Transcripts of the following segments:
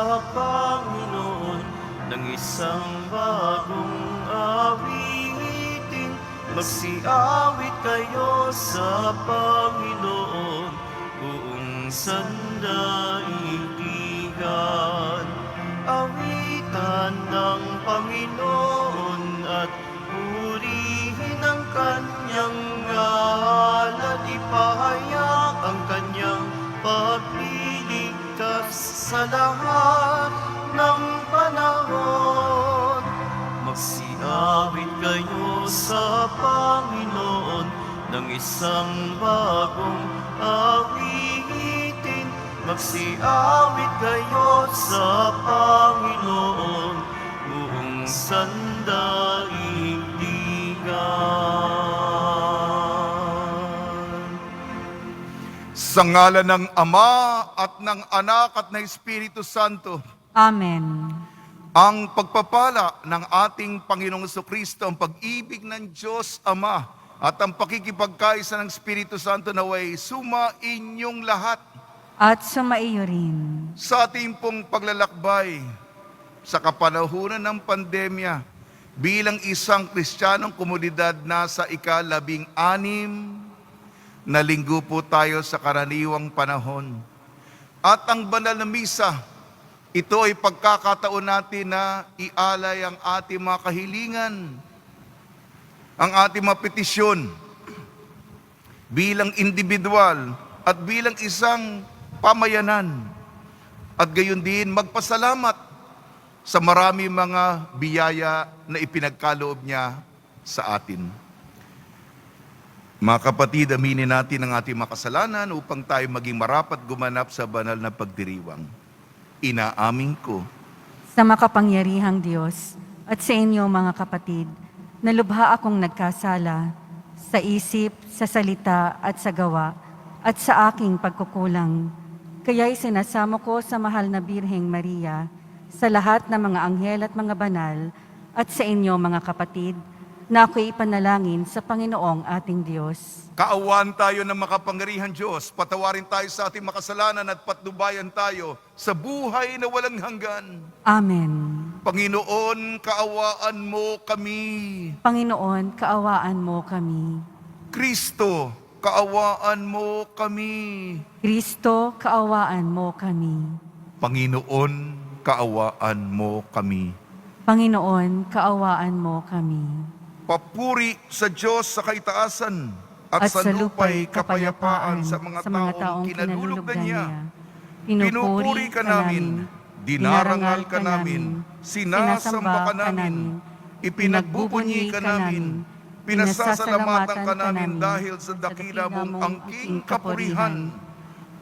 sa Panginoon ng isang bagong awitin. Magsiawit kayo sa Panginoon, buong sandaigdigan. Awitan ng Panginoon at purihin ang kanyang ngalan. Ipahayag ang kanyang pagliligtas sa lahat ng panahon. Magsiawit kayo sa Panginoon ng isang bagong awitin. Magsiawit kayo sa Panginoon, buong sandaigdigan. Sa ngalan ng Ama at ng Anak at ng Espiritu Santo. Amen. Ang pagpapala ng ating Panginoong Jesucristo, ang pag-ibig ng Diyos Ama at ang pakikipagkaisa ng Espiritu Santo naway sumainyong lahat. At sumaiyo rin. Sa ating pong paglalakbay sa kapanahunan ng pandemya, bilang isang Kristiyanong komunidad na sa ika-16 na linggo po tayo sa karaniwang panahon. At ang banal na misa, ito ay pagkakataon natin na ialay ang ating mga kahilingan, ang ating mga petisyon bilang individual at bilang isang pamayanan. At gayon din magpasalamat sa marami mga biyaya na ipinagkaloob niya sa atin. Mga kapatid, aminin natin ang ating makasalanan upang tayo maging marapat gumanap sa banal na pagdiriwang. Inaamin ko Sa makapangyarihang Diyos at sa inyo mga kapatid, na lubha akong nagkasala sa isip, sa salita at sa gawa at sa aking pagkukulang. Kaya'y sinasamo ko sa mahal na Birheng Maria, sa lahat ng mga anghel at mga banal, at sa inyo mga kapatid, na ako'y ipanalangin sa Panginoong ating Diyos. kaawaan tayo ng makapangyarihan Diyos, patawarin tayo sa ating makasalanan at patnubayan tayo sa buhay na walang hanggan. Amen. Panginoon, kaawaan mo kami. Panginoon, kaawaan mo kami. Kristo, kaawaan mo kami. Kristo, kaawaan mo kami. Panginoon, kaawaan mo kami. Panginoon, kaawaan mo kami. Papuri sa Diyos sa kaitaasan at sa lupay kapayapaan sa mga taong kinalulugdan niya. Pinupuri ka namin, dinarangal ka namin, sinasamba ka namin, ipinagbubunyi ka namin, pinasasalamatan ka namin dahil sa dakila mong angking kapurihan.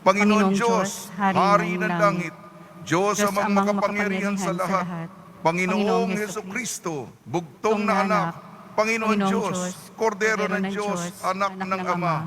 Panginoon Diyos, Hari ng langit, Diyos amang makapangyarihan sa lahat, Panginoong Hesukristo, bugtong na anak, Panginoon Diyos, Kordero ng Diyos, anak ng Ama,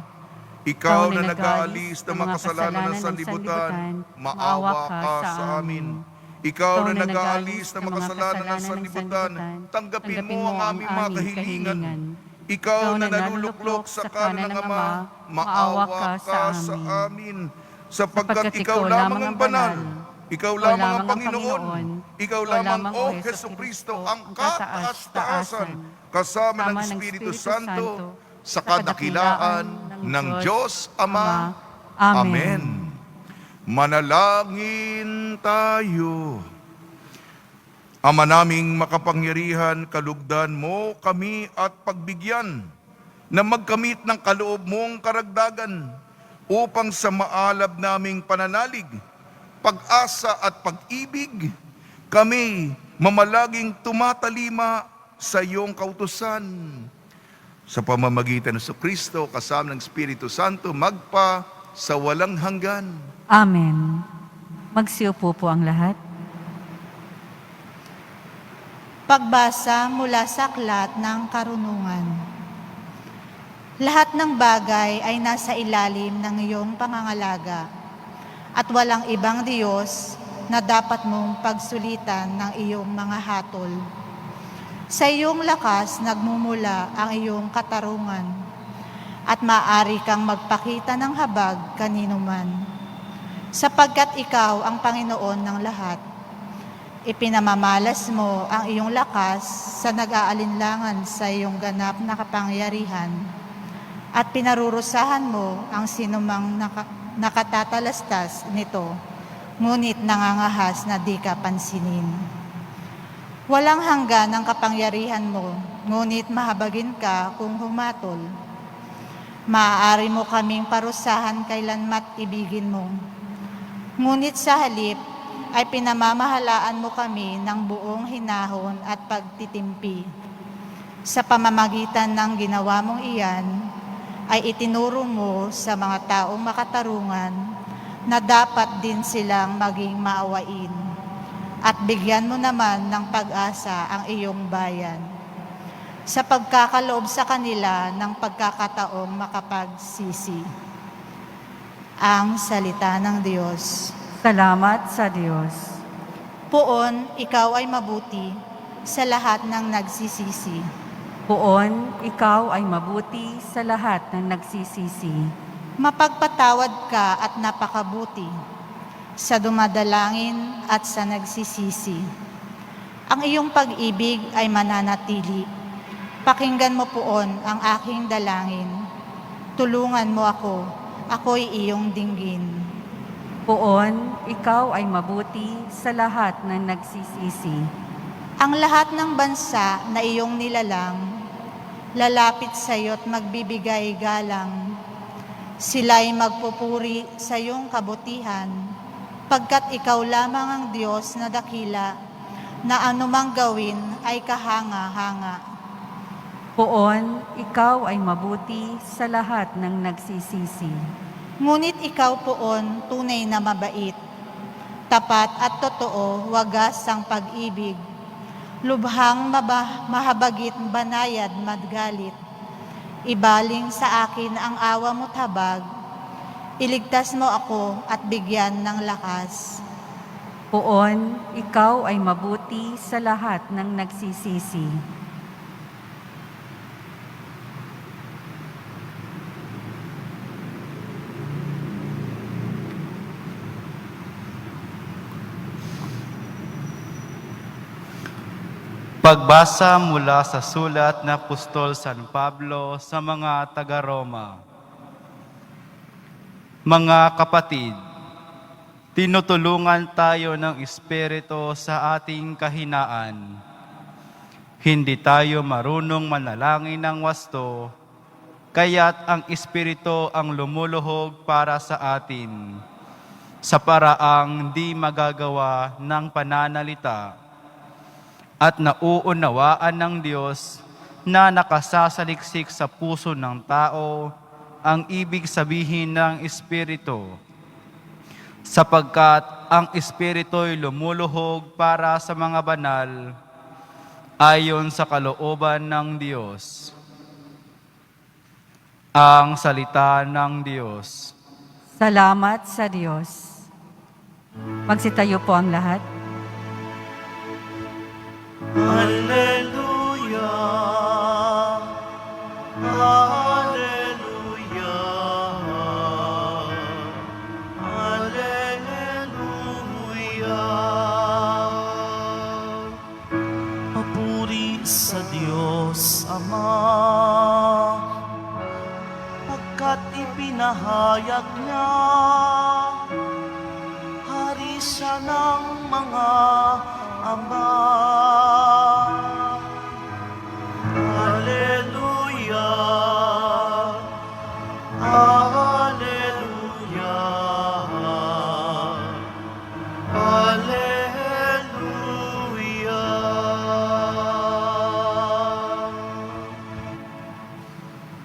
ikaw na nag-aalis ng mga kasalanan ng sanlibutan, maawa ka sa amin. Ikaw na nag-aalis ng mga kasalanan ng sanlibutan, tanggapin mo ang aming mga kahilingan. Ikaw na naluluklok sa kanan ng Ama, maawa ka sa amin. Sapagkat ikaw lamang ang banal, ikaw lamang ang Panginoon, ikaw lamang, O Hesukristo, ang kataas-taasan, kasama ng Espiritu Santo, sa kadakilaan ng Diyos Ama. Amen. Manalangin tayo. Ama naming makapangyarihan, kalugdan mo kami at pagbigyan na magkamit ng kaloob mong karagdagan upang sa maalab naming pananalig, pag-asa at pag-ibig, kami mamalaging tumatalima sa iyong kautusan. Sa pamamagitan ng Kristo, kasama ng Espiritu Santo, magpa sa walang hanggan. Amen. Magsiupo po ang lahat. Pagbasa mula sa aklat ng karunungan. Lahat ng bagay ay nasa ilalim ng iyong pangangalaga, at walang ibang Diyos na dapat mong pagsulitan ng iyong mga hatol. Sa iyong lakas nagmumula ang iyong katarungan, at maaari kang magpakita ng habag kanino man. Sapagkat ikaw ang Panginoon ng lahat, Ipinamamalas mo ang iyong lakas sa nag-aalinlangan sa iyong ganap na kapangyarihan at pinarurusahan mo ang sinumang nakatatalastas nito, ngunit nangangahas na di ka pansinin. Walang hanggan ang kapangyarihan mo, ngunit mahabagin ka kung humatol. Maaari mo kaming parusahan kailanmat ibigin mo. Ngunit sa halip ay pinamamahalaan mo kami ng buong hinahon at pagtitimpi. Sa pamamagitan ng ginawa mong iyan, ay itinuro mo sa mga taong makatarungan na dapat din silang maging maawain. At bigyan mo naman ng pag-asa ang iyong bayan sa pagkakaloob sa kanila ng pagkakataong makapagsisi. Ang salita ng Diyos. Salamat sa Diyos. Poon, ikaw ay mabuti sa lahat ng nagsisisi. Poon, ikaw ay mabuti sa lahat ng nagsisisi. Mapagpatawad ka at napakabuti sa dumadalangin at sa nagsisisi. Ang iyong pag-ibig ay mananatili. Pakinggan mo poon ang aking dalangin. Tulungan mo ako, ako'y iyong dinggin. Poon, ikaw ay mabuti sa lahat ng nagsisisi. Ang lahat ng bansa na iyong nilalang, lalapit sa iyo't magbibigay galang. Sila'y magpupuri sa iyong kabutihan, pagkat ikaw lamang ang Diyos na dakila, na anumang gawin ay kahanga-hanga. Poon, ikaw ay mabuti sa lahat ng nagsisisi. Ngunit ikaw poon tunay na mabait, tapat at totoo, wagas ang pag-ibig, lubhang mahabagit, banayad, madgalit. Ibaling sa akin ang awa mo't habag, iligtas mo ako at bigyan ng lakas. Poon, ikaw ay mabuti sa lahat ng nagsisisi. Pagbasa mula sa sulat na Apostol San Pablo sa mga taga-Roma. Mga kapatid, tinutulungan tayo ng Espiritu sa ating kahinaan. Hindi tayo marunong manalangin ng wasto, kaya't ang Espiritu ang lumuluhog para sa atin, sa paraang di magagawa ng pananalita. At nauunawaan ng Diyos na nakasasaliksik sa puso ng tao ang ibig sabihin ng Espiritu, sapagkat ang Espiritu'y lumuluhog para sa mga banal ayon sa kalooban ng Diyos. Ang salita ng Diyos. Salamat sa Diyos. Magsitayo po ang lahat. Alleluia, Alleluia, Alleluia. Papuri sa Diyos Ama, pagkat ipinahayag niya, hari siya ng mga Ama. Alleluia, Alleluia, Alleluia.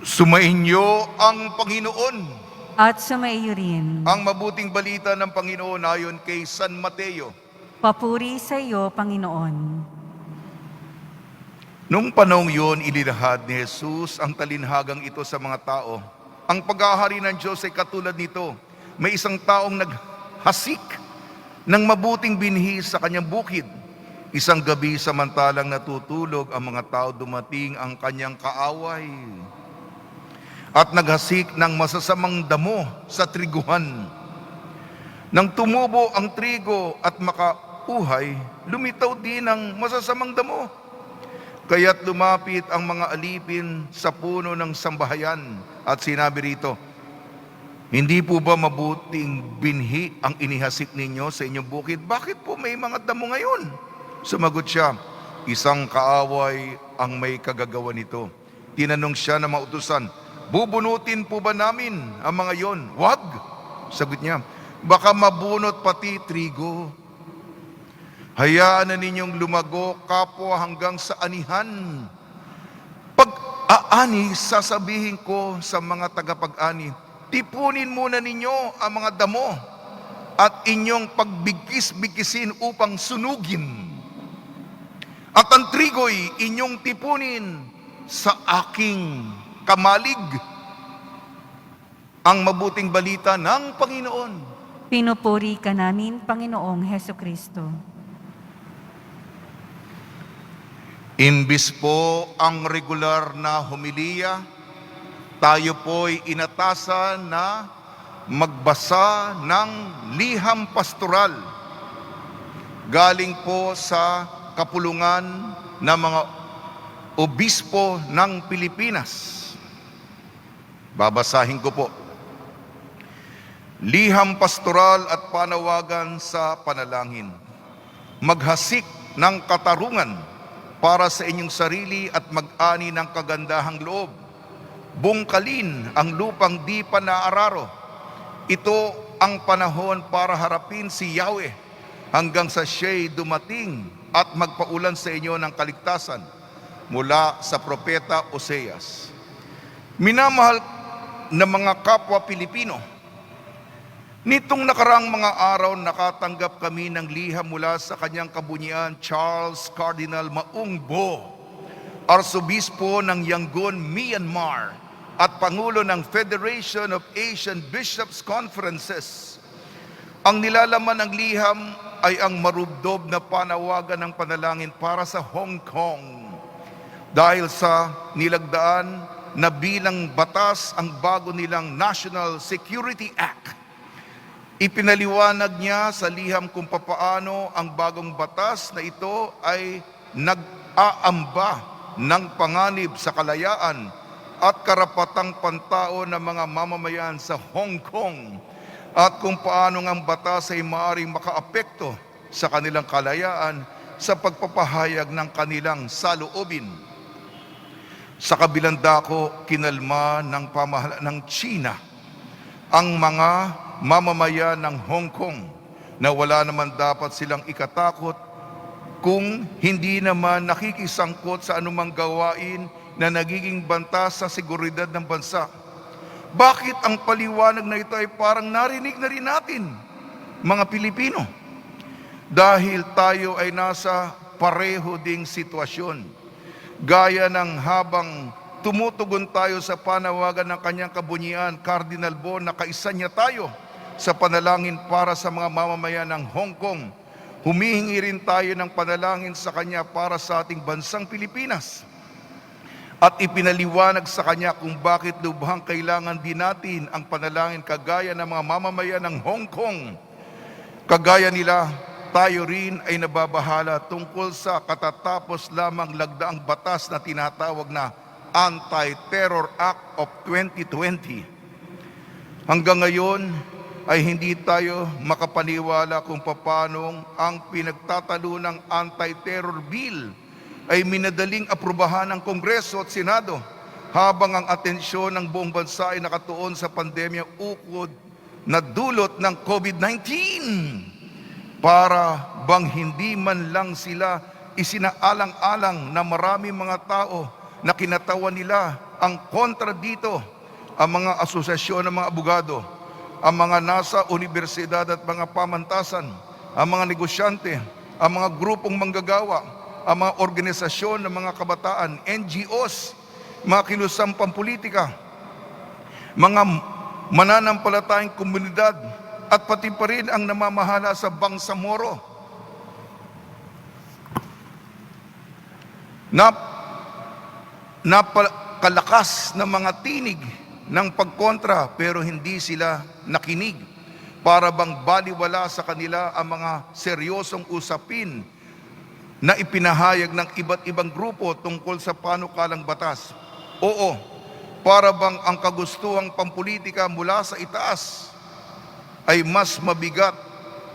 Sumainyo ang Panginoon. At sumaiyo rin. Ang mabuting balita ng Panginoon ayon kay San Mateo. Papuri sa iyo, Panginoon. Nung panahong yun, inilahad ni Jesus ang talinhagang ito sa mga tao. Ang paghahari ng Diyos ay katulad nito. May isang taong naghasik ng mabuting binhi sa kanyang bukid. Isang gabi samantalang natutulog ang mga tao, dumating ang kanyang kaaway at naghasik ng masasamang damo sa triguhan. Nang tumubo ang trigo at uhay, lumitaw din ang masasamang damo. Kaya't lumapit ang mga alipin sa puno ng sambahayan at sinabi rito, "Hindi po ba mabuting binhi ang inihasik ninyo sa inyong bukid? Bakit po may mga damo ngayon?" Sumagot siya, "Isang kaaway ang may kagagawa nito." Tinanong siya ng mga utusan, "Bubunutin po ba namin ang mga yon?" "Wag," sagot niya, "baka mabunot pati trigo. Hayaan na ninyong lumago kapwa hanggang sa anihan. Pag aani, sasabihin ko sa mga tagapag-ani, tipunin muna ninyo ang mga damo at inyong pagbigkis-bigkisin upang sunugin. At ang trigo'y inyong tipunin sa aking kamalig." Ang mabuting balita ng Panginoon. Pinupuri ka namin, Panginoong Heso Kristo. Imbis po ang regular na homilya, tayo po'y inatasan na magbasa ng liham pastoral galing po sa kapulungan ng mga obispo ng Pilipinas. Babasahin ko po. Liham pastoral at panawagan sa panalangin. Maghasik ng katarungan para sa inyong sarili at mag-ani ng kagandahang loob. Bungkalin ang lupang di pa naararo. Ito ang panahon para harapin si Yahweh hanggang sa siya'y dumating at magpaulan sa inyo ng kaligtasan mula sa propeta Oseas. Minamahal na mga kapwa Pilipino, nitong nakaraang mga araw nakatanggap kami ng liham mula sa kanyang kabunyian Charles Cardinal Maungbo, Arsobispo ng Yangon, Myanmar at Pangulo ng Federation of Asian Bishops Conferences. Ang nilalaman ng liham ay ang marubdob na panawagan ng panalangin para sa Hong Kong dahil sa nilagdaan na bilang batas ang bago nilang National Security Act. Ipinaliwanag niya sa liham kung papaano ang bagong batas na ito ay nag-aamba ng panganib sa kalayaan at karapatang pantao ng mga mamamayan sa Hong Kong at kung paano ang batas ay maaaring makaapekto sa kanilang kalayaan sa pagpapahayag ng kanilang saloobin. Sa kabilang dako, kinalma ng pamahalaan ng China ang mga mamamayan ng Hong Kong na wala naman dapat silang ikatakot kung hindi naman nakikisangkot sa anumang gawain na nagiging banta sa seguridad ng bansa. Bakit ang paliwanag na ito ay parang narinig na rin natin, mga Pilipino? Dahil tayo ay nasa pareho ding sitwasyon. Gaya ng habang tumutugon tayo sa panawagan ng kanyang kabunyian, Cardinal Bo, na kaisa niya tayo sa panalangin para sa mga mamamayan ng Hong Kong. Humihingi rin tayo ng panalangin sa kanya para sa ating bansang Pilipinas. At ipinaliwanag sa kanya kung bakit lubhang kailangan din natin ang panalangin kagaya ng mga mamamayan ng Hong Kong. Kagaya nila, tayo rin ay nababahala tungkol sa katatapos lamang lagdaang batas na tinatawag na Anti-Terror Act of 2020. Hanggang ngayon ay hindi tayo makapaniwala kung paano ang pinagtatalunang anti-terror bill ay minadaling aprubahan ng Kongreso at Senado habang ang atensyon ng buong bansa ay nakatuon sa pandemya ukod na dulot ng COVID-19. Para bang hindi man lang sila isinaalang-alang na maraming mga tao na kinatawan nila ang kontra dito, ang mga asosasyon ng mga abogado, ang mga nasa universidad at mga pamantasan, ang mga negosyante, ang mga grupong manggagawa, ang mga organisasyon ng mga kabataan, NGOs, mga kilusang pampolitika, mga mananampalatayang komunidad, at pati pa rin ang namamahala sa Bangsamoro. Napakalakas na mga tinig ng pagkontra pero hindi sila nakinig. Para bang baliwala sa kanila ang mga seryosong usapin na ipinahayag ng iba't ibang grupo tungkol sa panukalang batas? Oo, para bang ang kagustuhang pampolitika mula sa itaas ay mas mabigat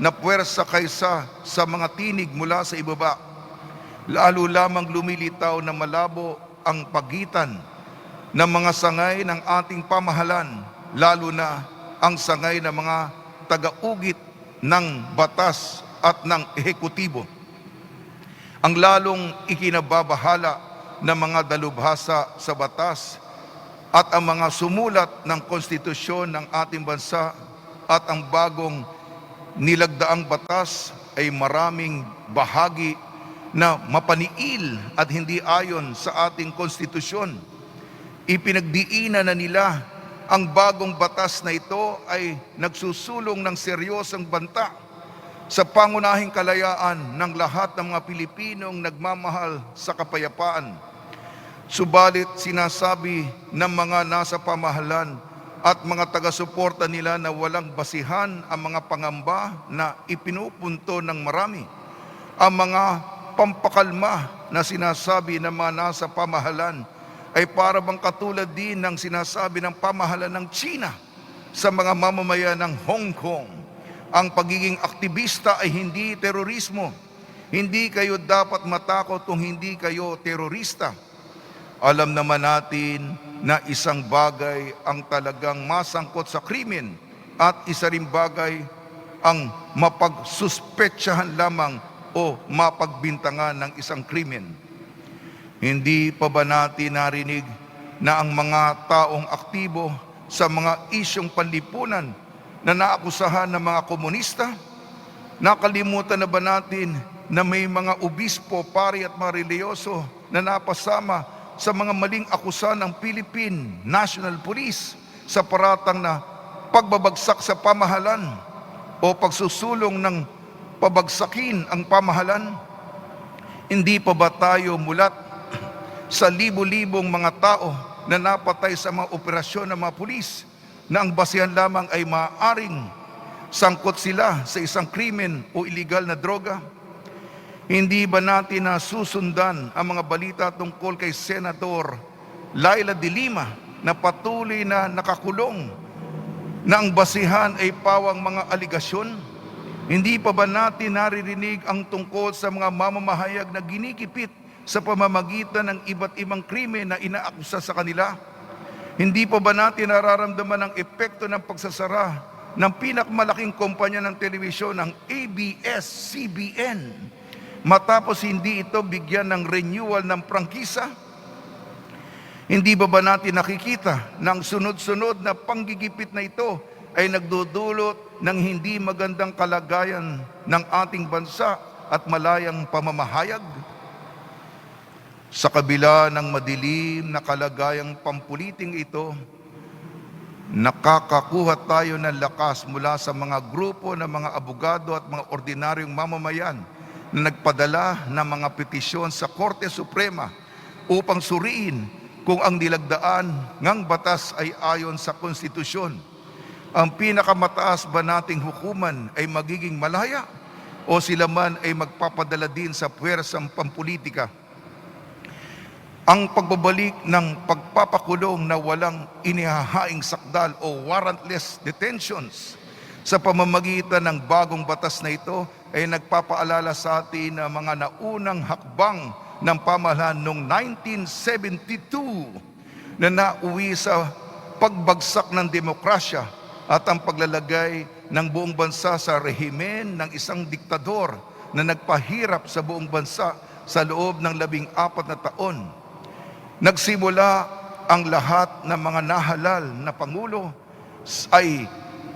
na puwersa kaysa sa mga tinig mula sa ibaba? Lalo lamang lumilitaw na malabo ang pagitan ng mga sangay ng ating pamahalan, lalo na ang sangay ng mga taga-ugit ng batas at ng ehekutibo. Ang lalong ikinababahala ng mga dalubhasa sa batas at ang mga sumulat ng konstitusyon ng ating bansa at ang bagong nilagdaang batas ay maraming bahagi na mapaniil at hindi ayon sa ating konstitusyon. Ipinagdiinan na nila ang bagong batas na ito ay nagsusulong ng seryosong banta sa pangunahing kalayaan ng lahat ng mga Pilipinong nagmamahal sa kapayapaan. Subalit sinasabi ng mga nasa pamahalan at mga taga-suporta nila na walang basihan ang mga pangamba na ipinupunto ng marami. Ang mga pampakalma na sinasabi ng mga nasa pamahalan ay para bang katulad din ng sinasabi ng pamahalan ng China sa mga mamamayan ng Hong Kong. Ang pagiging aktivista ay hindi terorismo. Hindi kayo dapat matakot kung hindi kayo terorista. Alam naman natin na isang bagay ang talagang masangkot sa krimen at isa ring bagay ang mapagsuspetsahan lamang o mapagbintangan ng isang krimen. Hindi pa ba natin narinig na ang mga taong aktibo sa mga isyong panlipunan na naakusahan ng mga komunista? Nakalimutan na ba natin na may mga obispo, pari at mga reliyoso na napasama sa mga maling akusa ng Philippine National Police sa paratang na pagbabagsak sa pamahalan o pagsusulong ng pabagsakin ang pamahalan? Hindi pa ba tayo mulat sa libo-libong mga tao na napatay sa mga operasyon ng mga pulis na ang basihan lamang ay maaaring sangkot sila sa isang krimen o iligal na droga? Hindi ba natin nasusundan ang mga balita tungkol kay Senador Laila de Lima na patuloy na nakakulong na ang basihan ay pawang mga aligasyon? Hindi pa ba natin naririnig ang tungkol sa mga mamamahayag na ginikipit sa pamamagitan ng iba't ibang krimen na inaakusa sa kanila? Hindi pa ba natin nararamdaman ang epekto ng pagsasara ng pinakamalaking kumpanya ng telebisyon, ng ABS-CBN, matapos hindi ito bigyan ng renewal ng prangkisa? Hindi ba natin nakikita na ang sunod-sunod na panggigipit na ito ay nagdudulot ng hindi magandang kalagayan ng ating bansa at malayang pamamahayag? Sa kabila ng madilim na kalagayang pampuliting ito, nakakakuha tayo ng lakas mula sa mga grupo ng mga abogado at mga ordinaryong mamamayan na nagpadala ng mga petisyon sa Korte Suprema upang suriin kung ang nilagdaan ngang batas ay ayon sa konstitusyon. Ang pinakamataas ba nating hukuman ay magiging malaya o sila man ay magpapadala din sa puwersang pampulitika? Ang pagbabalik ng pagpapakulong na walang inihahaing sakdal o warrantless detentions sa pamamagitan ng bagong batas na ito ay nagpapaalala sa atin ng mga naunang hakbang ng pamahalaan noong 1972 na nauwi sa pagbagsak ng demokrasya at ang paglalagay ng buong bansa sa rehimen ng isang diktador na nagpahirap sa buong bansa sa loob ng 14 na taon. Nagsimula ang lahat ng mga nahalal na pangulo ay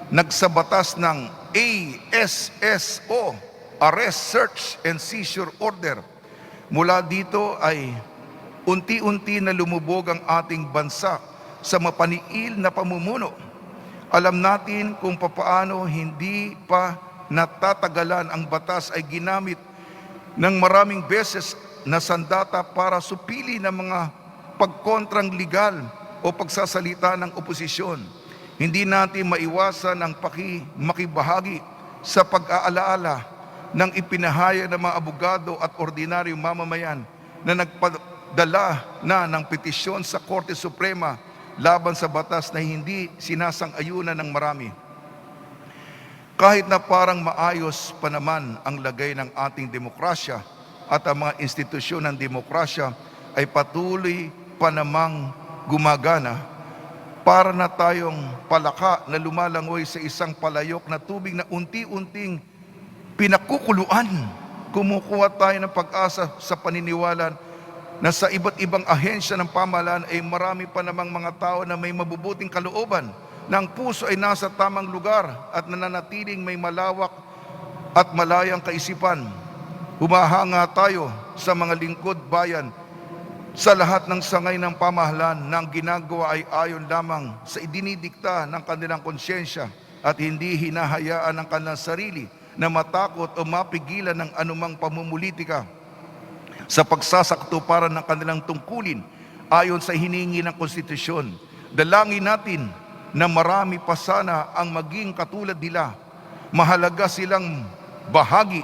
nagsabatas ng ASSO, Arrest, Search, and Seizure Order. Mula dito ay unti-unti na lumubog ang ating bansa sa mapaniil na pamumuno. Alam natin kung papaano hindi pa natatagalan ang batas ay ginamit ng maraming beses na sandata para supili ng mga pagkontrang legal o pagsasalita ng oposisyon. Hindi natin maiwasan ang makibahagi sa pag-aalaala ng ipinahayag ng mga abogado at ordinaryong mamamayan na nagpadala na ng petisyon sa Korte Suprema laban sa batas na hindi sinasang-ayunan ng marami. Kahit na parang maayos pa naman ang lagay ng ating demokrasya at ang mga institusyon ng demokrasya ay patuloy pa namang gumagana, para na tayong palaka na lumalangoy sa isang palayok na tubig na unti-unting pinakukuluan. Kumukuha tayo ng pag-asa sa paniniwala na sa iba't ibang ahensya ng pamahalaan ay marami pa namang mga tao na may mabubuting kalooban, na ang puso ay nasa tamang lugar at nananatiling may malawak at malayang kaisipan. Humahanga tayo sa mga lingkod bayan sa lahat ng sangay ng pamahalaan na ang ginagawa ay ayon lamang sa idinidikta ng kanilang konsyensya at hindi hinahayaan ng kanilang sarili na matakot o mapigilan ng anumang pamumulitika sa pagsasakatuparan ng kanilang tungkulin ayon sa hiningi ng konstitusyon. Dalangin natin na marami pa sana ang maging katulad nila. Mahalaga silang bahagi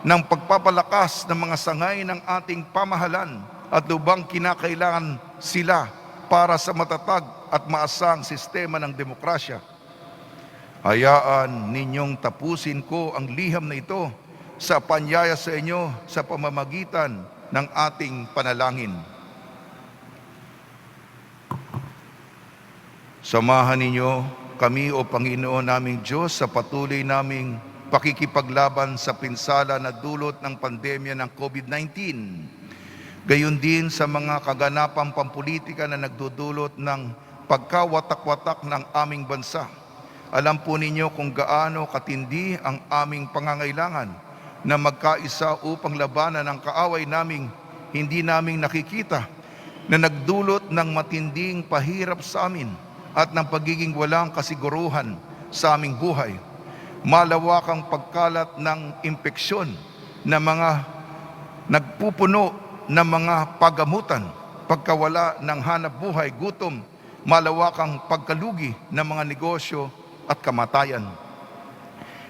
ng pagpapalakas ng mga sangay ng ating pamahalaan at lubang kinakailangan sila para sa matatag at maasang sistema ng demokrasya. Hayaan ninyong tapusin ko ang liham na ito sa panyaya sa inyo sa pamamagitan ng ating panalangin. Samahan ninyo kami, O Panginoon naming Diyos, sa patuloy naming pakikipaglaban sa pinsala na dulot ng pandemya ng COVID-19. Gayon din sa mga kaganapang pampulitika na nagdudulot ng pagkawatak-watak ng aming bansa. Alam po ninyo kung gaano katindi ang aming pangangailangan na magkaisa upang labanan ang kaaway naming hindi naming nakikita, na nagdulot ng matinding pahirap sa amin at ng pagiging walang kasiguruhan sa aming buhay. Malawakang pagkalat ng impeksyon na mga nagpupuno ng mga pagamutan, pagkawala ng hanap buhay, gutom, malawakang pagkalugi ng mga negosyo at kamatayan.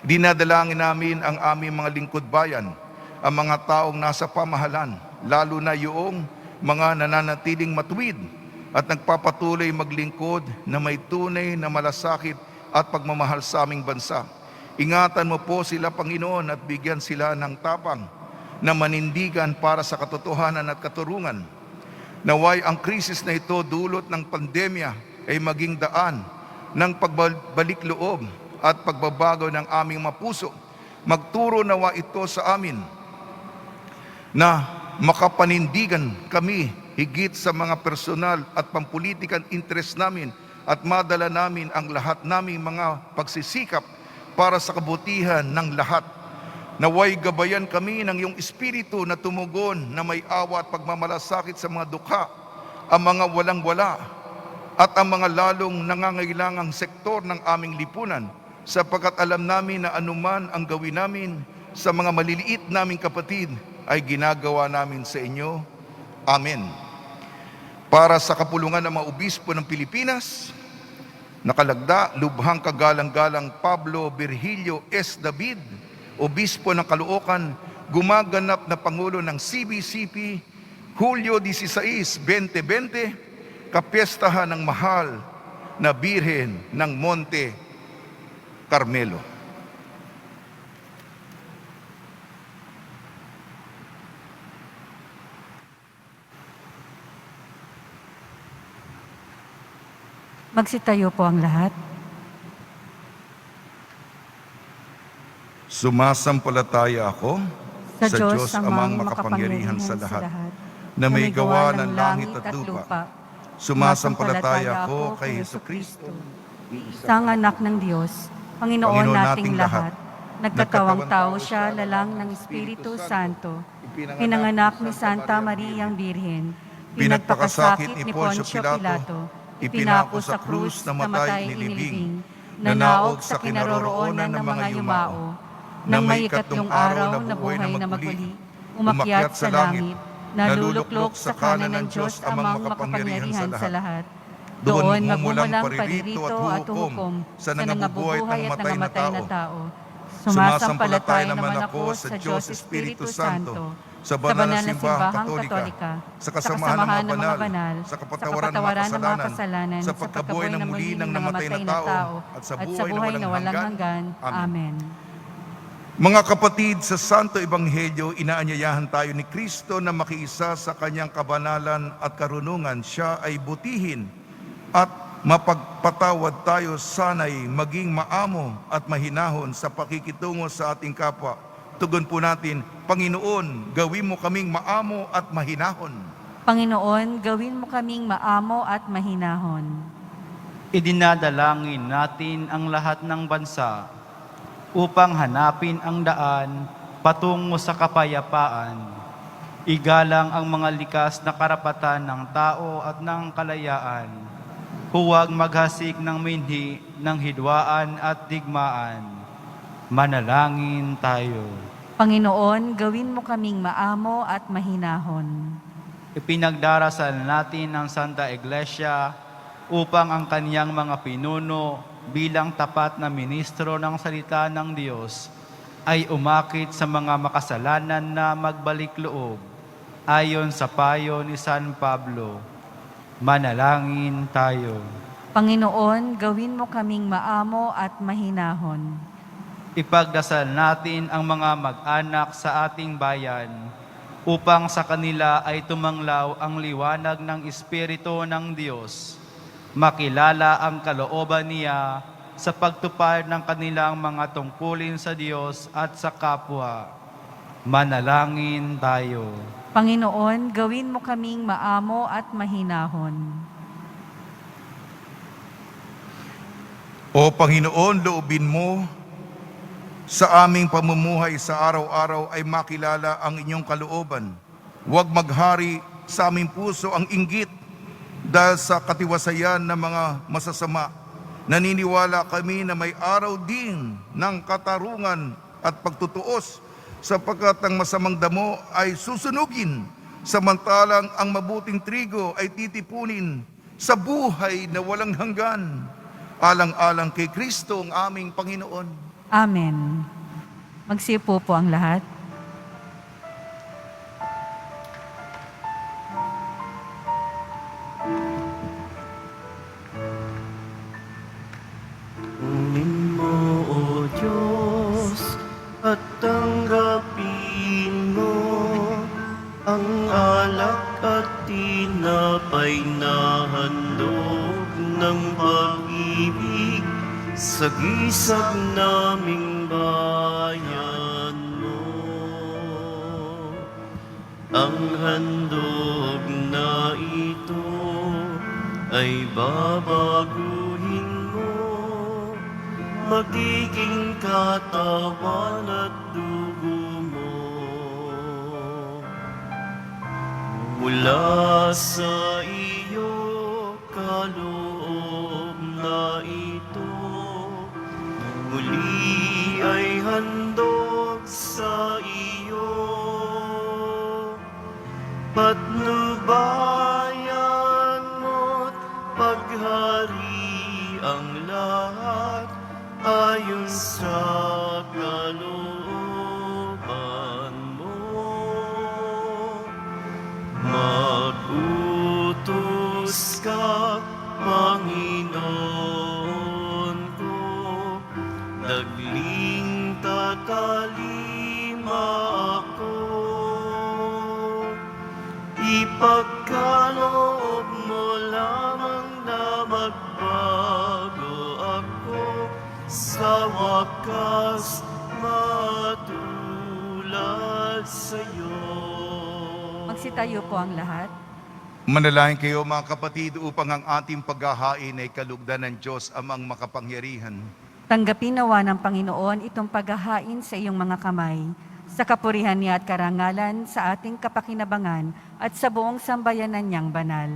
Dinadalangin namin ang aming mga lingkod bayan, ang mga taong nasa pamahalan, lalo na yung mga nananatiling matuwid at nagpapatuloy maglingkod na may tunay na malasakit at pagmamahal sa aming bansa. Ingatan mo po sila, Panginoon, at bigyan sila ng tapang na manindigan para sa katotohanan at katurungan. Naway ang krisis na ito dulot ng pandemya ay maging daan ng pagbalik loob at pagbabago ng aming mga puso. Magturo nawa ito sa amin na makapanindigan kami higit sa mga personal at pampulitikang interest namin at madala namin ang lahat naming mga pagsisikap para sa kabutihan ng lahat. Naway gabayan kami ng iyong espiritu na tumugon na may awa at pagmamalasakit sa mga dukha, ang mga walang-wala at ang mga lalong nangangailangang sektor ng aming lipunan, sapagkat alam namin na anuman ang gawin namin sa mga maliliit naming kapatid ay ginagawa namin sa inyo. Amen. Para sa kapulungan ng mga obispo ng Pilipinas, nakalagda lubhang kagalang-galang Pablo Virgilio S. David, Obispo ng Caloocan, gumaganap na Pangulo ng CBCP, Hulyo 16, 2020, kapiestahan ng mahal na Birhen ng Monte Carmelo. Magsitayo po ang lahat. Sumasampalataya ako Sa Diyos amang makapangyarihan sa lahat, na may gawa ng langit at lupa. Sumasampalataya ako kay Jesucristo, isang anak ng Diyos, Panginoon nating lahat. Nagkatawang tao siya, lalang ng Espiritu Santo. Pinanganak ni Santa Mariang Birhen. Pinagpakasakit ni Poncio Pilato. Ipinako sa krus, namatay, inilibing. Nanaog sa kinaroroonan ng mga yumao. Nang may ikatlong araw na buhay na maguli, umakyat sa langit, naluluklok sa kanan ng Diyos amang makapangyarihan sa lahat. Doon magmumulang paririto at hukom sa nangabubuhay at nangamatay na tao. Sumasampalataya naman ako sa Diyos Espiritu Santo, sa banal na simbahang katolika, sa kasamahan ng mga banal, sa kapatawaran ng mga kasalanan, sa pagkabuhay ng muli ng namatay na tao, at sa buhay na walang hanggan. Amen. Mga kapatid, sa Santo Ebanghelyo, inaanyayahan tayo ni Kristo na makiisa sa kanyang kabanalan at karunungan. Siya ay butihin at mapagpatawad tayo, sana'y maging maamo at mahinahon sa pakikitungo sa ating kapwa. Tugon po natin, Panginoon, gawin mo kaming maamo at mahinahon. Panginoon, gawin mo kaming maamo at mahinahon. Idinadalangin natin ang lahat ng bansa upang hanapin ang daan patungo sa kapayapaan. Igalang ang mga likas na karapatan ng tao at ng kalayaan. Huwag maghasik ng minhi ng hidwaan at digmaan. Manalangin tayo. Panginoon, gawin mo kaming maamo at mahinahon. Ipinagdarasal natin ang Santa Iglesia upang ang kaniyang mga pinuno bilang tapat na ministro ng salita ng Diyos ay umakit sa mga makasalanan na magbalik loob ayon sa payo ni San Pablo. Manalangin tayo. Panginoon, gawin mo kaming maamo at mahinahon. Ipagdasal natin ang mga mag-anak sa ating bayan upang sa kanila ay tumanglaw ang liwanag ng Espiritu ng Diyos. Makilala ang kalooban niya sa pagtupad ng kanilang mga tungkulin sa Diyos at sa kapwa. Manalangin tayo. Panginoon, gawin mo kaming maamo at mahinahon. O Panginoon, loobin mo sa aming pamumuhay sa araw-araw ay makilala ang inyong kalooban. Huwag maghari sa aming puso ang inggit dahil sa katiwasayan ng mga masasama. Naniniwala kami na may araw din ng katarungan at pagtutuos, sapagkat ang masamang damo ay susunugin, samantalang ang mabuting trigo ay titipunin sa buhay na walang hanggan. Alang-alang kay Kristo ang aming Panginoon. Amen. Magsiupo po ang lahat. Kunin mo, O Diyos, at tanggapin mo ang alak at tinapay na handog ng pag-ibig sa gisag naming bayan mo. Ang handog na ito ay babaguhin mo, magiging katawan at dugo mo. Mula sa iyo kaloob na ito, muli ay handog sa iyo. Patnubayan mo't paghari ang lahat ayon sa kalooban mo. Mag-utos ka, Panginoon ko, dagling tatalima ako. Ipagkaloob mo lamang na magbago ako, sa wakas matulad sa'yo. Magsitayo po ang lahat. Manalangin kayo mga kapatid upang ang ating paghahain ay kalugdan ng Diyos Amang makapangyarihan. Tanggapin nawa ng Panginoon itong paghahain sa iyong mga kamay, sa kapurihan niya at karangalan sa ating kapakinabangan at sa buong sambayanan niyang banal.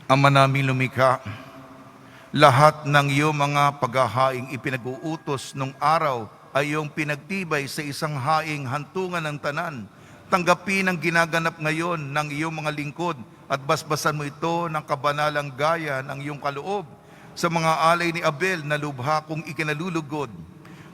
Ama namin lumikha, lahat ng iyong mga paghahaing ipinag-uutos nung araw ay iyong pinagtibay sa isang haing hantungan ng tanan. Tanggapin ang ginaganap ngayon ng iyong mga lingkod at basbasan mo ito ng kabanalang gaya ng iyong kaloob sa mga alay ni Abel na lubha kong ikinalulugod,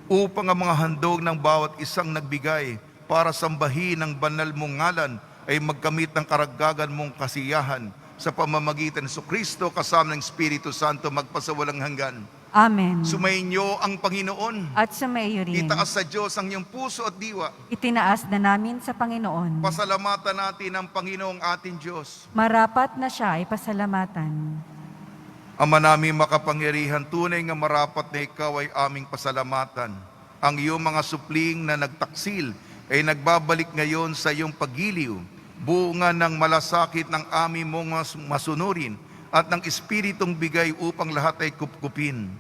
upang ang mga handog ng bawat isang nagbigay para sambahin ang banal mong ngalan ay magkamit ng karagdagan mong kasiyahan sa pamamagitan ni Kristo kasama ng Espiritu Santo magpasawalang hanggan. Amen. Sumainyo ang Panginoon. At sumayo rin. Itaas sa Diyos ang iyong puso at diwa. Itinaas na namin sa Panginoon. Pasalamatan natin ang Panginoong ating Diyos. Marapat na siya ay pasalamatan. Ama namin makapangyarihan, tunay nga marapat na ikaw ay aming pasalamatan. Ang iyong mga supling na nagtaksil ay nagbabalik ngayon sa iyong paggiliw, bunga ng malasakit ng aming mga masunurin at ng Espiritong bigay upang lahat ay kupkupin.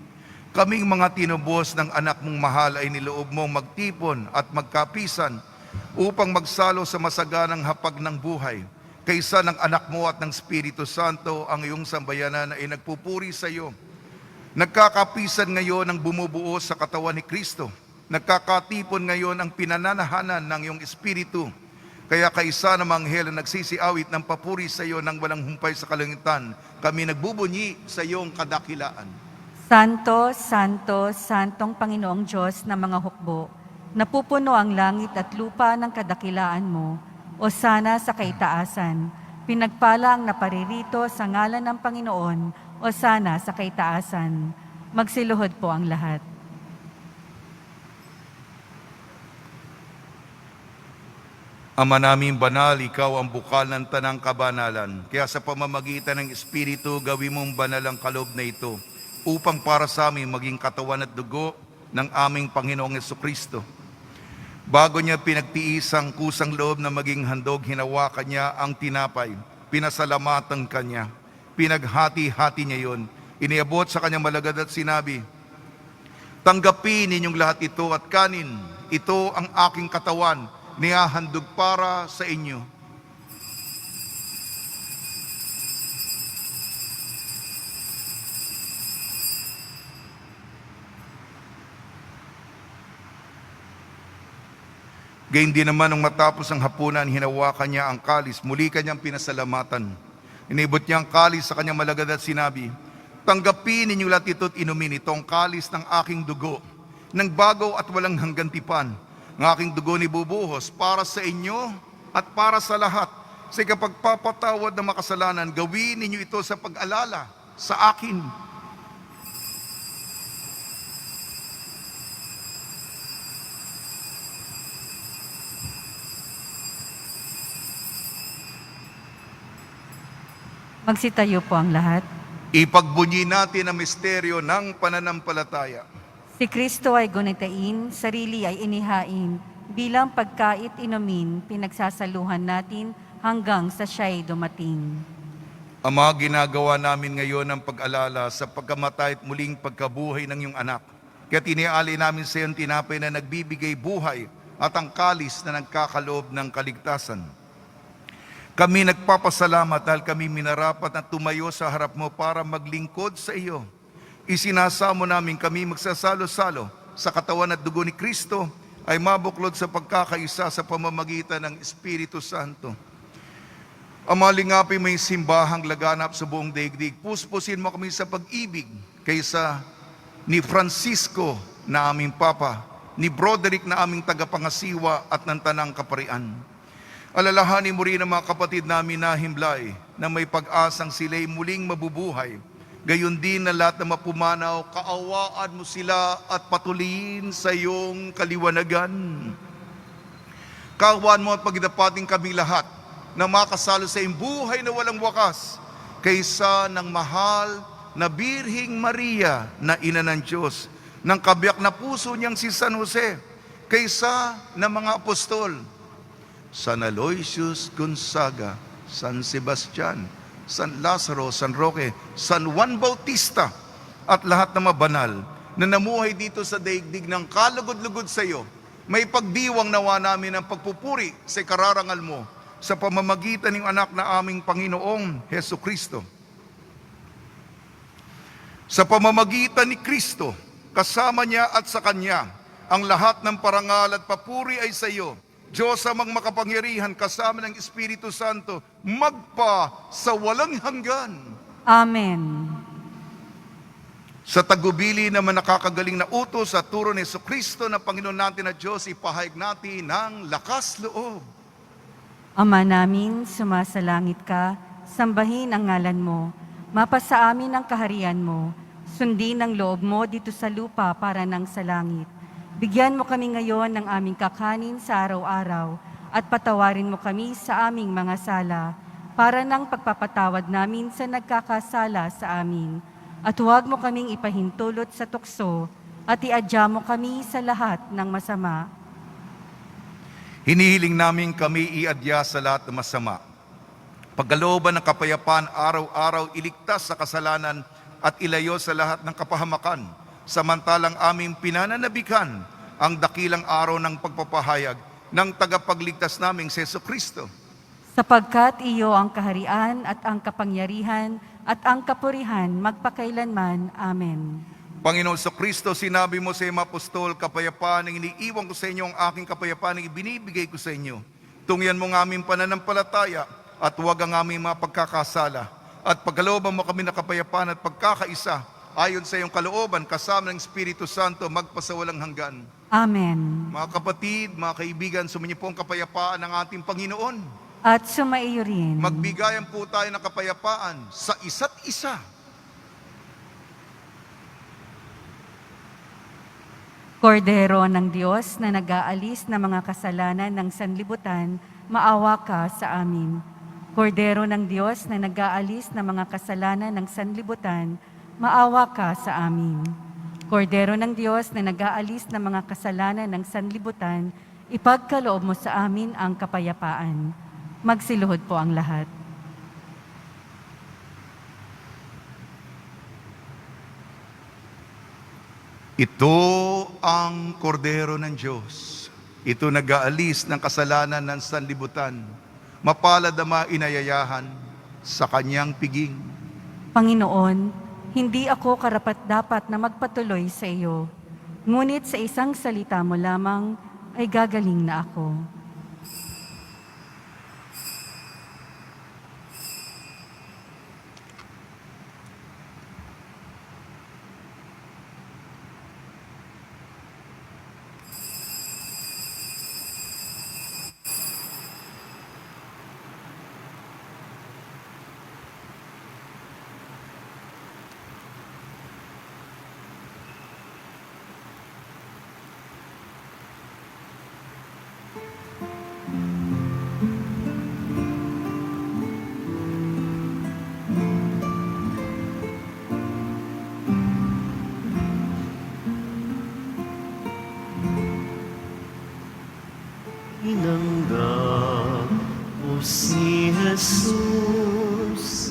Kaming mga tinubos ng anak mong mahal ay niloob mong magtipon at magkapisan upang magsalo sa masaganang hapag ng buhay. Kaysa ng anak mo at ng Espiritu Santo, ang iyong sambayanan ay nagpupuri sa iyo. Nagkakapisan ngayon ang bumubuo sa katawan ni Kristo. Nagkakatipon ngayon ang pinananahanan ng iyong Espiritu. Kaya kaisa ng mga anghel na nagsisiawit ng papuri sa iyo nang walang humpay sa kalangitan, kami nagbubunyi sa iyong kadakilaan. Santo, Santo, Santong Panginoong Diyos ng mga hukbo, napupuno ang langit at lupa ng kadakilaan mo, o sana sa kaitaasan. Pinagpala ang naparirito sa ngalan ng Panginoon, o sana sa kaitaasan. Magsiluhod po ang lahat. Ama namin banal, ikaw ang bukal ng tanang kabanalan. Kaya sa pamamagitan ng Espiritu, gawin mong banal ang kaloob na ito, upang para sa amin maging katawan at dugo ng aming Panginoong Jesucristo. Bago niya pinagtiis ang kusang loob na maging handog, hinawakan niya ang tinapay, pinasalamatan kanya, pinaghati-hati niya yon, iniabot sa kanyang malagad at sinabi, "Tanggapin ninyong lahat ito at kanin, ito ang aking katawan, nihahandog para sa inyo." Gayun din naman nung matapos ang hapunan, hinawakan niya ang kalis, muli kanyang pinasalamatan. Inibot niya ang kalis sa kanyang malagad at sinabi, "Tanggapin ninyong lahat ito at inumin, itong kalis ng aking dugo, ng bago at walang hanggang tipan. Ng aking dugo ni bubuhos para sa inyo at para sa lahat. Sa ikapagpapatawad ng makasalanan, gawin ninyo ito sa pag-alala sa akin." Magsitayo po ang lahat. Ipagbunyi natin ang misteryo ng pananampalataya. Si Kristo ay gunitain, sarili ay inihain, bilang pagkait inumin, pinagsasaluhan natin hanggang sa siya'y dumating. Ama, ginagawa namin ngayon ang pag-alala sa pagkamatay at muling pagkabuhay ng iyong anak. Kaya tiniali namin sa iyong tinapay na nagbibigay buhay at ang kalis na nagkakaloob ng kaligtasan. Kami nagpapasalamat dahil kami minarapat na tumayo sa harap mo para maglingkod sa iyo. Isinasamo namin kami magsasalo-salo sa katawan at dugo ni Kristo ay mabuklod sa pagkakaisa sa pamamagitan ng Espiritu Santo. Ama, lingapin mo yung simbahang laganap sa buong daigdig. Puspusin mo kami sa pag-ibig kaysa ni Francisco na aming Papa, ni Broderick na aming tagapangasiwa at ng Tanang Kaparian. Alalahanin mo rin ang mga kapatid namin na himlay na may pag-asang sila'y muling mabubuhay. Gayon din na lahat na mapumanaw, kaawaan mo sila at patuloyin sa iyong kaliwanagan. Kaawaan mo at pagdapating kami lahat na makasalo sa iyong buhay na walang wakas kaysa ng mahal na Birhing Maria na ina ng Diyos, ng kabiyak na puso niyang si San Jose, kaysa ng mga apostol, San Aloysius Gonzaga, San Sebastian, San Lazaro, San Roque, San Juan Bautista, at lahat ng mabanal na namuhay dito sa daigdig ng kalugod-lugod sa iyo. May pagdiwang nawa namin ang pagpupuri sa kararangal mo sa pamamagitan ng anak na aming Panginoong Heso Kristo. Sa pamamagitan ni Kristo, kasama niya at sa Kanya, ang lahat ng parangal at papuri ay sa iyo, Diyos amang makapangyarihan kasama ng Espiritu Santo, magpa sa walang hanggan. Amen. Sa tagubili naman nakakagaling na utos sa turo ni Jesucristo na Panginoon natin na Diyos, ipahayag natin ng lakas loob. Ama namin, sumasalangit ka, sambahin ang ngalan mo, mapasa amin ang kaharian mo, sundin ang loob mo dito sa lupa para nang sa langit. Bigyan mo kami ngayon ng aming kakanin sa araw-araw at patawarin mo kami sa aming mga sala para nang pagpapatawad namin sa nagkakasala sa amin. At huwag mo kaming ipahintulot sa tukso at iadya mo kami sa lahat ng masama. Hinihiling namin kami iadya sa lahat ng masama. Pagkalooban ng kapayapaan, araw-araw iligtas sa kasalanan at ilayo sa lahat ng kapahamakan, samantalang aming pinananabikan ang dakilang araw ng pagpapahayag ng tagapagligtas naming si Jesucristo. Sapagkat iyo ang kaharian at ang kapangyarihan at ang kapurihan magpakailanman. Amen. Panginoon Jesucristo, sinabi mo sa mga apostol, kapayapaan ang iniiwan ko sa inyo, ang aking kapayapaan ang ibinibigay ko sa inyo. Tungyan mo ng aming pananampalataya at huwag ang aming mga pagkakasala. At pagkalooban mo kami na kapayapaan at pagkakaisa, ayon sa iyong kalooban, kasama ng Espiritu Santo, magpasawalang hanggan. Amen. Mga kapatid, mga kaibigan, sumainyo po ang kapayapaan ng ating Panginoon. At sumaiyo rin. Magbigayan po tayo ng kapayapaan sa isa't isa. Kordero ng Diyos na nag-aalis ng mga kasalanan ng sanlibutan, maawa ka sa amin. Kordero ng Diyos na nag-aalis ng mga kasalanan ng sanlibutan, maawa ka sa amin. Kordero ng Diyos na nag-aalis ng mga kasalanan ng sanlibutan, ipagkaloob mo sa amin ang kapayapaan. Magsiluhod po ang lahat. Ito ang kordero ng Diyos. Ito nag-aalis ng kasalanan ng sanlibutan. Mapalad ang mga inayayahan sa kanyang piging. Panginoon, hindi ako karapat-dapat na magpatuloy sa iyo. Ngunit sa isang salita mo lamang ay gagaling na ako. Inanggap mo si Jesus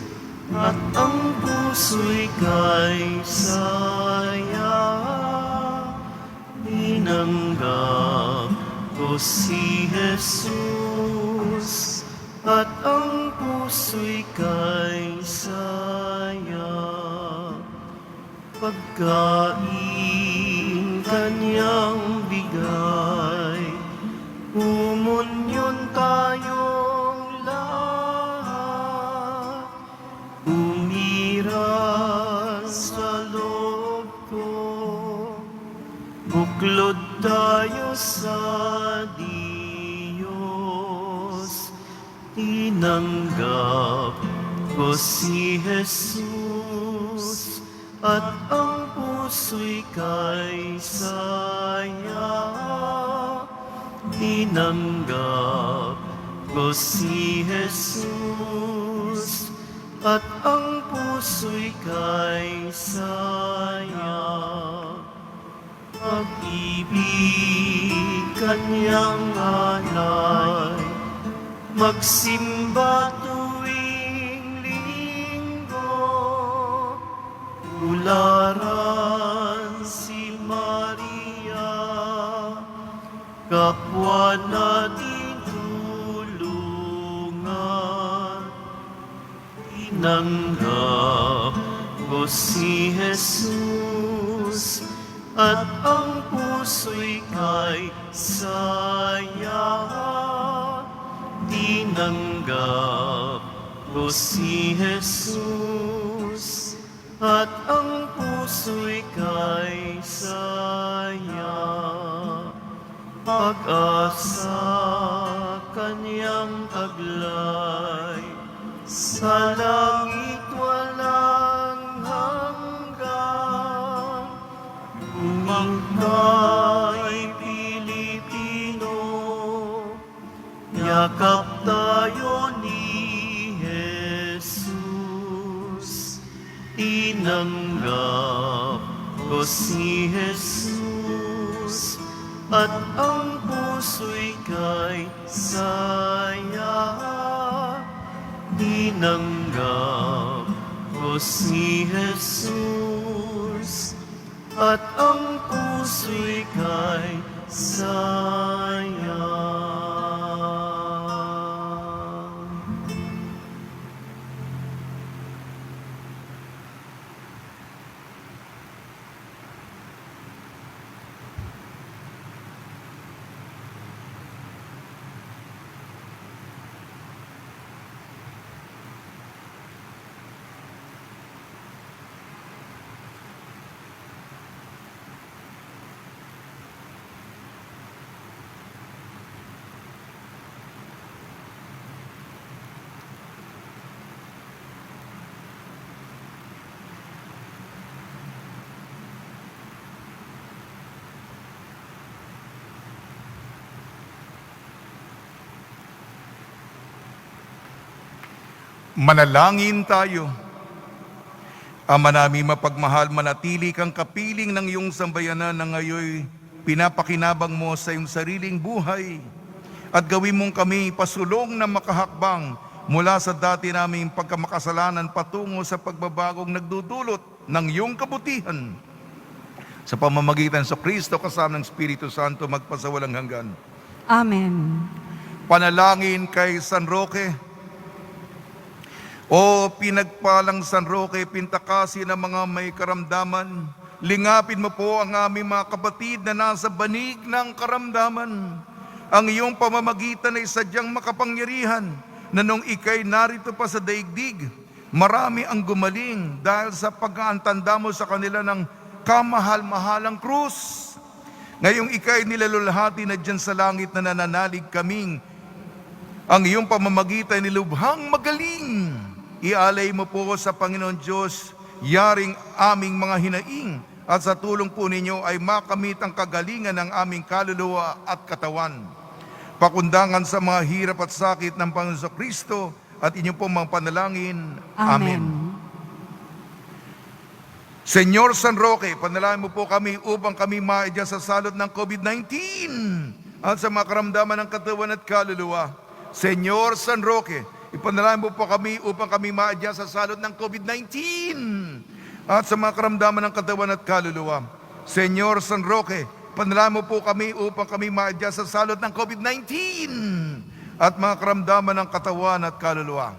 at ang puso'y kay saya. Inanggap ko si Jesus at ang puso'y kay saya. Pagkain kanyang bigay, umunyon tayong lahat, umira sa loob ko, buklod tayo sa Diyos. Tinanggap ko si Jesus at ang puso'y kay saya. Tinanggap ko si Jesus at ang puso'y kay saya. Pag-ibig kanyang alay, magsimba tuwing linggo, tularan si Maria, kapwa natin tulungan. Tinanggap ko si Jesus at ang puso'y kay saya. Tinanggap ko si Jesus at ang puso'y kay saya. Pag-asa kanyang taglay, sa langit walang hanggan. Kung ika'y Pilipino, yakap tayo ni Jesus. Tinanggap ko si Jesus at ang puso'y kay saya. Tinanggap ko si Jesus at ang puso'y kay saya. Manalangin tayo. Ama namin mapagmahal, manatili kang kapiling ng iyong sambayanan na ngayon pinapakinabang mo sa iyong sariling buhay at gawin mong kami pasulong na makahakbang mula sa dati naming pagkamakasalanan patungo sa pagbabagong nagdudulot ng iyong kabutihan. Sa pamamagitan sa Kristo kasama ng Espiritu Santo magpasawalang hanggan. Amen. Panalangin kay San Roque. O pinagpalang San Roque, pintakasi ng mga may karamdaman, lingapin mo po ang aming mga kapatid na nasa banig ng karamdaman. Ang iyong pamamagitan ay sadyang makapangyarihan na nung ika'y narito pa sa daigdig, marami ang gumaling dahil sa pag-aantanda mo sa kanila ng kamahal-mahalang krus. Ngayong ika'y nilalulhati na dyan sa langit na nananalig kaming ang iyong pamamagitan nilubhang magaling. Ialay mo po sa Panginoon Diyos, yaring aming mga hinaing, at sa tulong po ninyo ay makamit ang kagalingan ng aming kaluluwa at katawan. Pakundangan sa mga hirap at sakit ng Panginoon Kristo at inyong pong mga panalangin. Amen. Senyor San Roque, panalangin mo po kami upang kami maidya sa salot ng COVID-19 at sa mga karamdaman ng katawan at kaluluwa. Senyor San Roque, ipanalangin mo po kami upang kami maadya sa salot ng COVID-19 at sa mga karamdaman ng katawan at kaluluwa. Senyor San Roque, panalangin mo po kami upang kami maadya sa salot ng COVID-19 at mga karamdaman ng katawan at kaluluwa.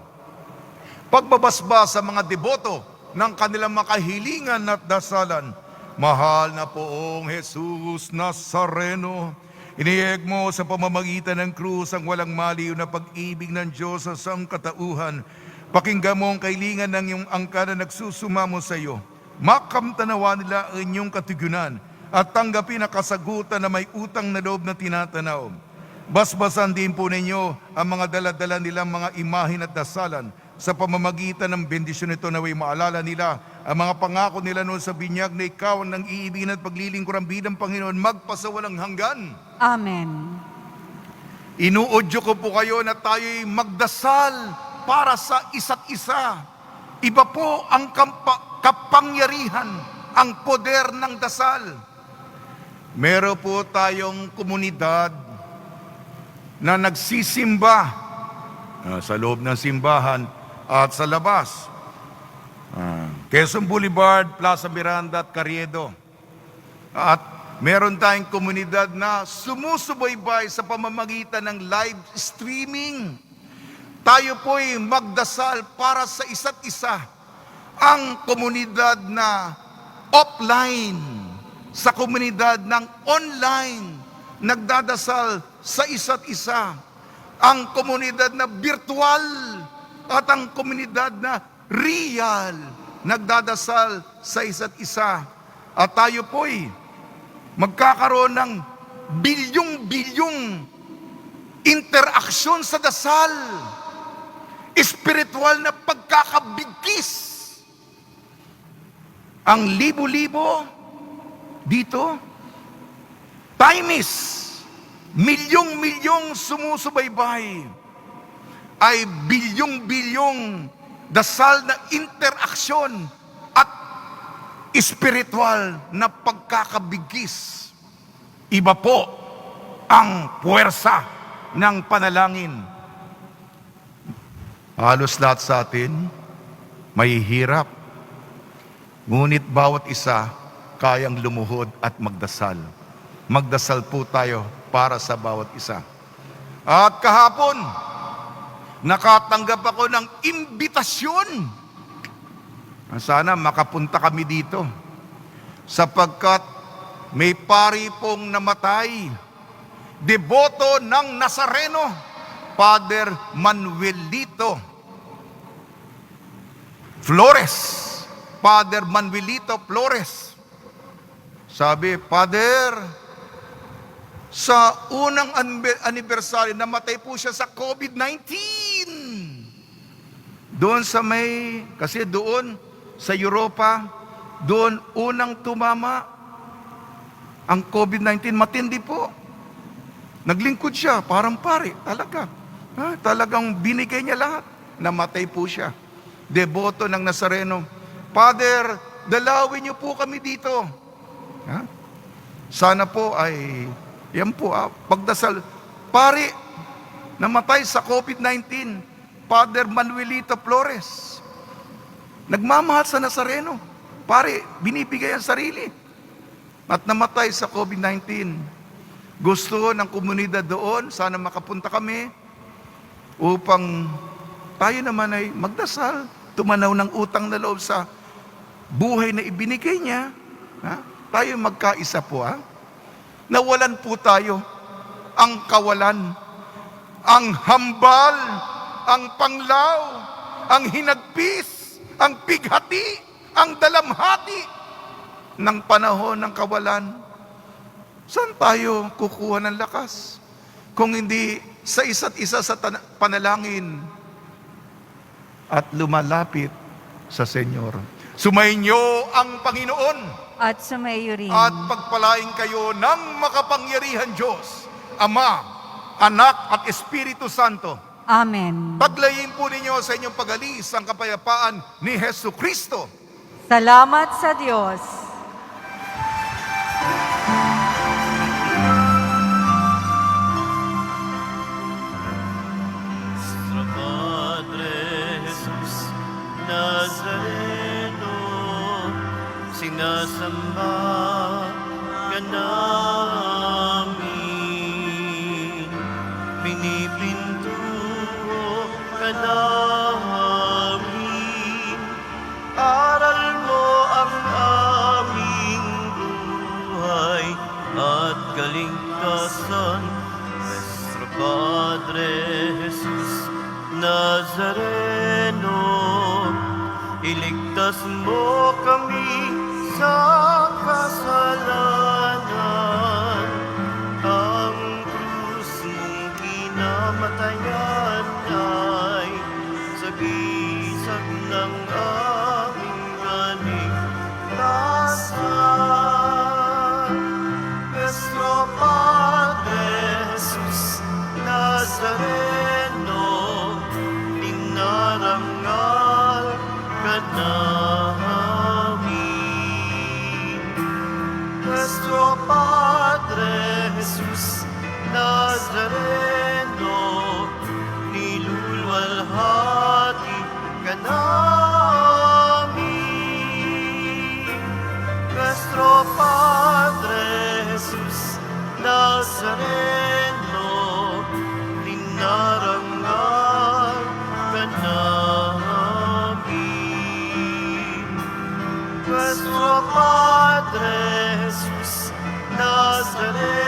Pagbabasbas sa mga deboto ng kanilang makahilingan at dasalan. Mahal na poong Jesus Nazareno, inieg mo sa pamamagitan ng krus ang walang maliw na pag-ibig ng Diyos sa sangkatauhan. Pakinggan mo ang kailingan ng iyong angka na nagsusumamo sa iyo. Makamtanawa nila ang inyong katugunan at tanggapin ang kasagutan na may utang na loob na tinatanaw. Basbasan din po ninyo ang mga daladala nilang mga imahin at dasalan. Sa pamamagitan ng bendisyon nito naway maalala nila ang mga pangako nila noon sa binyag na ikaw ang nang-iibigin at paglilingkuran bilang Panginoon magpasawalang hanggan. Amen. Inuudyo ko po kayo na tayo'y magdasal para sa isa't isa. Iba po ang kapangyarihan, ang poder ng dasal. Meron po tayong komunidad na nagsisimba sa loob ng simbahan at sa labas. Quezon Boulevard, Plaza Miranda at Carriedo. At meron tayong komunidad na sumusubaybay sa pamamagitan ng live streaming. Tayo po'y magdasal para sa isa't isa. Ang komunidad na offline, sa komunidad ng online, nagdadasal sa isa't isa. ang komunidad na virtual at ang komunidad na real, nagdadasal sa isa't isa. At tayo po'y magkakaroon ng bilyong-bilyong interaksyon sa dasal, espiritual na pagkakabigkis. Ang libo-libo dito, times, milyong-milyong sumusubaybay, ay bilyong-bilyong dasal na interaksyon at espiritual na pagkakabigkis. Iba po ang puwersa ng panalangin. Halos lahat sa atin may hirap, ngunit bawat isa kayang lumuhod at magdasal. Magdasal po tayo para sa bawat isa. At kahapon, nakatanggap ako ng imbitasyon. Sana makapunta kami dito, sapagkat may pari pong namatay, deboto ng Nazareno, Father Manuelito Flores. Father Manuelito Flores. Sabi, Father, sa unang anniversary, namatay po siya sa COVID-19. Doon sa kasi doon sa Europa, doon unang tumama ang COVID-19. Matindi po. Naglingkod siya, parang pare, talaga. Talagang binigay niya lahat. Namatay po siya. Deboto ng Nazareno. Father, dalawin niyo po kami dito. Sana po ay, yan po, pagdasal. Pare, namatay sa COVID-19, Father Manuelito Flores. Nagmamahal sa Nazareno. Pare, binibigay ang sarili. At namatay sa COVID-19. Gusto ng komunidad doon, sana makapunta kami upang tayo naman ay magdasal, tumanaw ng utang na loob sa buhay na ibinigay niya. Tayo magkaisa po, nawalan po tayo ang kawalan, ang hambal, ang panglaw, ang hinagpis, ang pighati, ang dalamhati ng panahon ng kawalan. Saan tayo kukuha ng lakas kung hindi sa isa't isa sa panalangin at lumalapit sa Senyor? Sumainyo ang Panginoon At sumayo rin. at pagpalain kayo ng makapangyarihan Diyos, Ama, Anak at Espiritu Santo. Amen. Paglayin po ninyo sa inyong pag-alis ang kapayapaan ni Hesu Kristo. Salamat sa Diyos. Nuestro Padre Jesús Nazareno, sinasamba ka namin, pinipintuho ka namin, aral mo ang aming buhay at kaligtasan. Nuestro Padre Jesús Nazareno, iligtas mo kami sa kasalanan. Ang krus mong kinamatayan ay sagisag ng aming kaligtasan. Nuestro Padre Jesus Nazareno, dinarangal ka namin. Nuestro Padre Jesus Nazareno, niluluwalhati ka namin. Nuestro Padre Jesus Nazareno, dinarangal ka namin. Nuestro Padre Jesus Nazareno,